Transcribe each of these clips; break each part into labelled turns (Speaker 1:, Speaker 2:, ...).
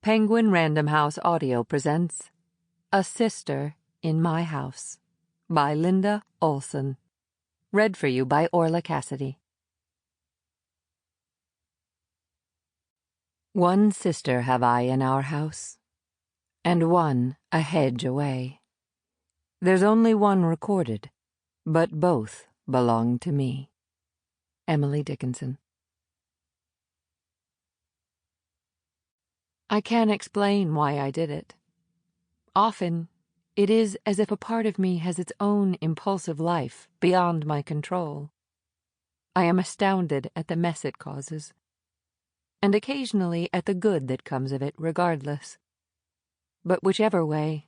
Speaker 1: Penguin Random House Audio presents A Sister in My House by Linda Olsson. Read for you by Orlagh Cassidy. One sister have I in our house, and one a hedge away. There's only one recorded, but both belong to me. Emily Dickinson. I can't explain why I did it. Often, it is as if a part of me has its own impulsive life beyond my control. I am astounded at the mess it causes, and occasionally at the good that comes of it regardless. But whichever way,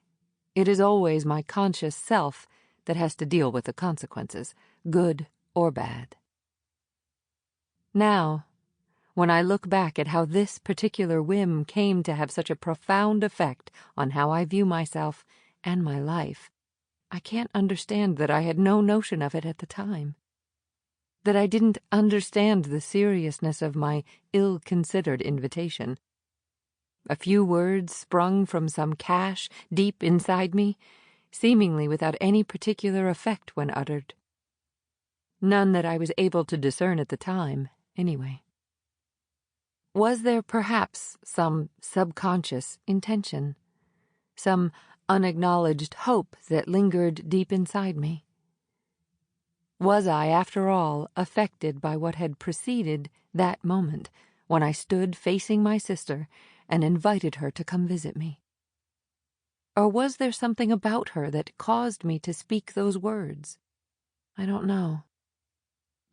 Speaker 1: it is always my conscious self that has to deal with the consequences, good or bad. Now, when I look back at how this particular whim came to have such a profound effect on how I view myself and my life, I can't understand that I had no notion of it at the time. That I didn't understand the seriousness of my ill-considered invitation. A few words sprung from some cache deep inside me, seemingly without any particular effect when uttered. None that I was able to discern at the time, anyway. Was there perhaps some subconscious intention, some unacknowledged hope that lingered deep inside me? Was I, after all, affected by what had preceded that moment when I stood facing my sister and invited her to come visit me? Or was there something about her that caused me to speak those words? I don't know.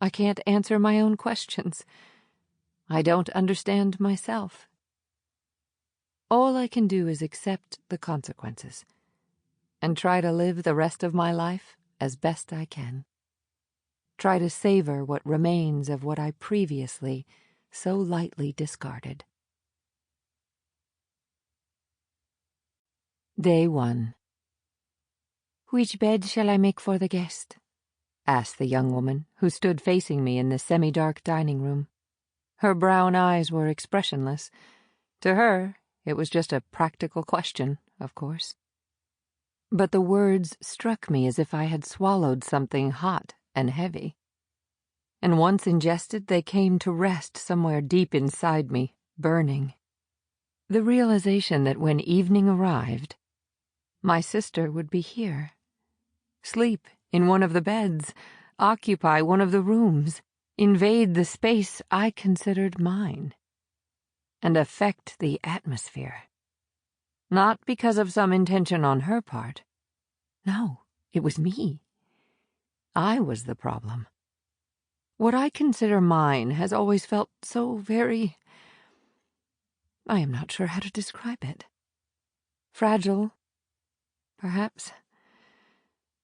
Speaker 1: I can't answer my own questions. I don't understand myself. All I can do is accept the consequences and try to live the rest of my life as best I can. Try to savor what remains of what I previously so lightly discarded. Day 1. "Which bed shall I make for the guest?" asked the young woman who stood facing me in the semi-dark dining room. Her brown eyes were expressionless. To her, it was just a practical question, of course. But the words struck me as if I had swallowed something hot and heavy. And once ingested, they came to rest somewhere deep inside me, burning. The realization that when evening arrived, my sister would be here. Sleep in one of the beds, occupy one of the rooms, invade the space I considered mine, and affect the atmosphere. Not because of some intention on her part. No, it was me. I was the problem. What I consider mine has always felt so very... I am not sure how to describe it. Fragile, perhaps.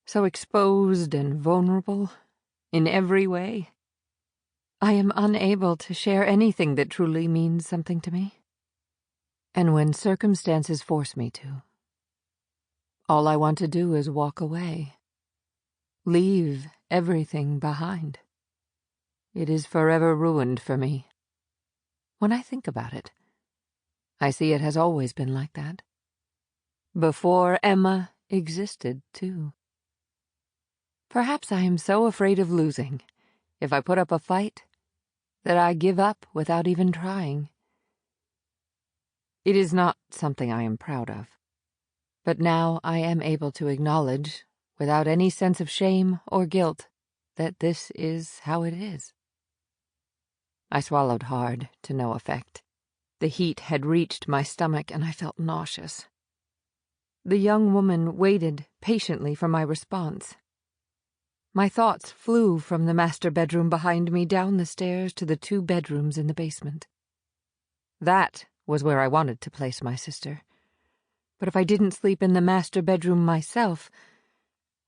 Speaker 1: So exposed and vulnerable, in every way. I am unable to share anything that truly means something to me. And when circumstances force me to, all I want to do is walk away. Leave everything behind. It is forever ruined for me. When I think about it, I see it has always been like that. Before Emma existed, too. Perhaps I am so afraid of losing, if I put up a fight, that I give up without even trying. It is not something I am proud of, but now I am able to acknowledge, without any sense of shame or guilt, that this is how it is. I swallowed hard, to no effect. The heat had reached my stomach, and I felt nauseous. The young woman waited patiently for my response. My thoughts flew from the master bedroom behind me down the stairs to the 2 bedrooms in the basement. That was where I wanted to place my sister. But if I didn't sleep in the master bedroom myself,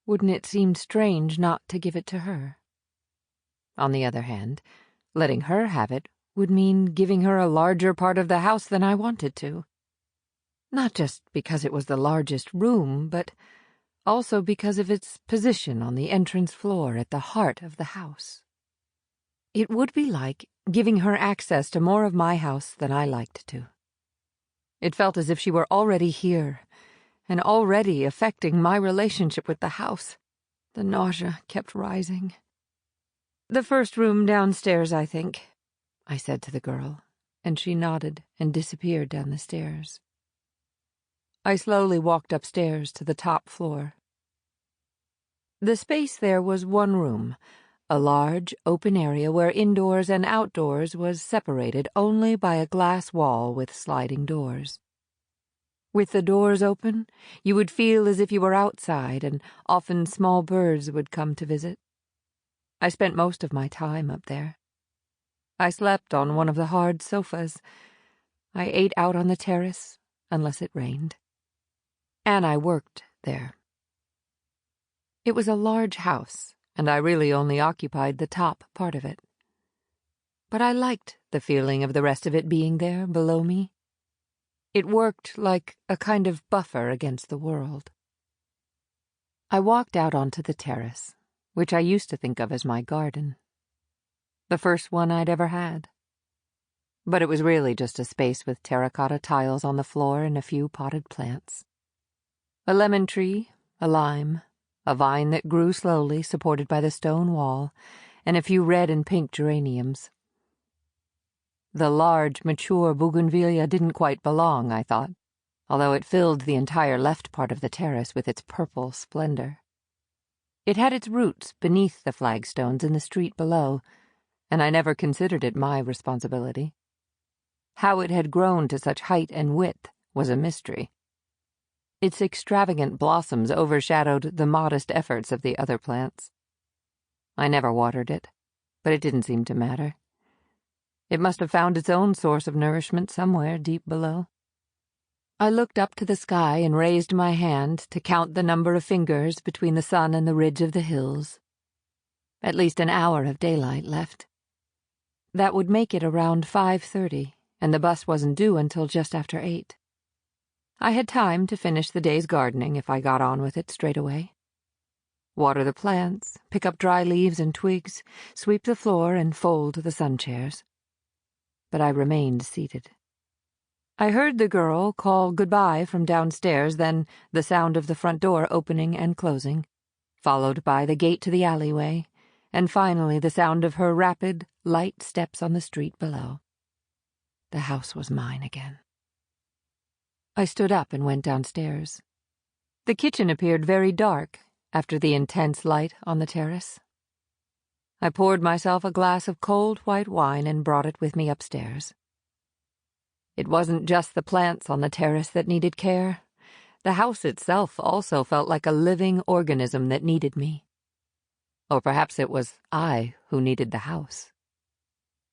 Speaker 1: wouldn't it seem strange not to give it to her? On the other hand, letting her have it would mean giving her a larger part of the house than I wanted to. Not just because it was the largest room, but also because of its position on the entrance floor at the heart of the house. It would be like giving her access to more of my house than I liked to. It felt as if she were already here, and already affecting my relationship with the house. The nausea kept rising. "The first room downstairs, I think," I said to the girl, and she nodded and disappeared down the stairs. I slowly walked upstairs to the top floor. The space there was one room, a large, open area where indoors and outdoors was separated only by a glass wall with sliding doors. With the doors open, you would feel as if you were outside, and often small birds would come to visit. I spent most of my time up there. I slept on one of the hard sofas. I ate out on the terrace, unless it rained. And I worked there. It was a large house, and I really only occupied the top part of it. But I liked the feeling of the rest of it being there below me. It worked like a kind of buffer against the world. I walked out onto the terrace, which I used to think of as my garden. The first one I'd ever had. But it was really just a space with terracotta tiles on the floor and a few potted plants. A lemon tree, a lime, a vine that grew slowly, supported by the stone wall, and a few red and pink geraniums. The large, mature bougainvillea didn't quite belong, I thought, although it filled the entire left part of the terrace with its purple splendor. It had its roots beneath the flagstones in the street below, and I never considered it my responsibility. How it had grown to such height and width was a mystery. Its extravagant blossoms overshadowed the modest efforts of the other plants. I never watered it, but it didn't seem to matter. It must have found its own source of nourishment somewhere deep below. I looked up to the sky and raised my hand to count the number of fingers between the sun and the ridge of the hills. At least an hour of daylight left. That would make it around 5:30, and the bus wasn't due until just after 8. I had time to finish the day's gardening if I got on with it straight away. Water the plants, pick up dry leaves and twigs, sweep the floor, and fold the sun chairs. But I remained seated. I heard the girl call goodbye from downstairs, then the sound of the front door opening and closing, followed by the gate to the alleyway, and finally the sound of her rapid, light steps on the street below. The house was mine again. I stood up and went downstairs. The kitchen appeared very dark after the intense light on the terrace. I poured myself a glass of cold white wine and brought it with me upstairs. It wasn't just the plants on the terrace that needed care. The house itself also felt like a living organism that needed me. Or perhaps it was I who needed the house.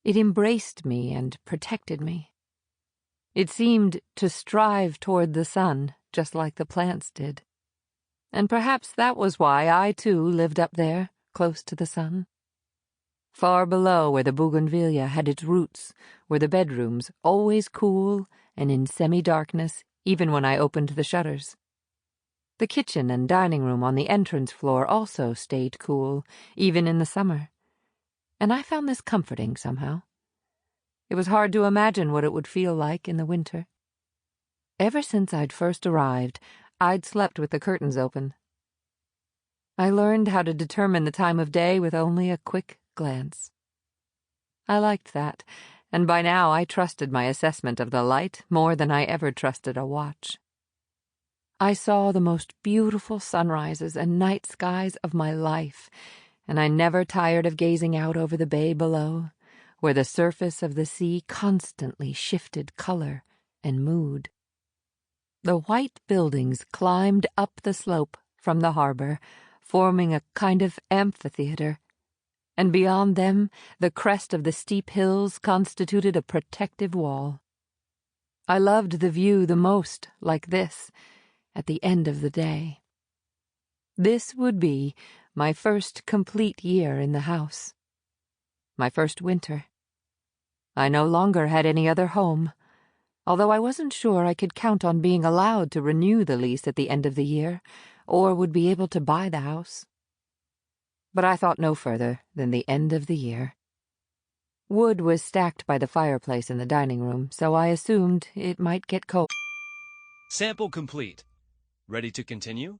Speaker 1: It embraced me and protected me. It seemed to strive toward the sun, just like the plants did. And perhaps that was why I, too, lived up there, close to the sun. Far below where the bougainvillea had its roots were the bedrooms, always cool and in semi-darkness, even when I opened the shutters. The kitchen and dining room on the entrance floor also stayed cool, even in the summer. And I found this comforting somehow. It was hard to imagine what it would feel like in the winter. Ever since I'd first arrived, I'd slept with the curtains open. I learned how to determine the time of day with only a quick glance. I liked that, and by now I trusted my assessment of the light more than I ever trusted a watch. I saw the most beautiful sunrises and night skies of my life, and I never tired of gazing out over the bay below, where the surface of the sea constantly shifted color and mood. The white buildings climbed up the slope from the harbor, forming a kind of amphitheater, and beyond them the crest of the steep hills constituted a protective wall. I loved the view the most like this, at the end of the day. This would be my first complete year in the house. My first winter. I no longer had any other home, although I wasn't sure I could count on being allowed to renew the lease at the end of the year, or would be able to buy the house. But I thought no further than the end of the year. Wood was stacked by the fireplace in the dining room, so I assumed it might get cold.
Speaker 2: Sample complete. Ready to continue?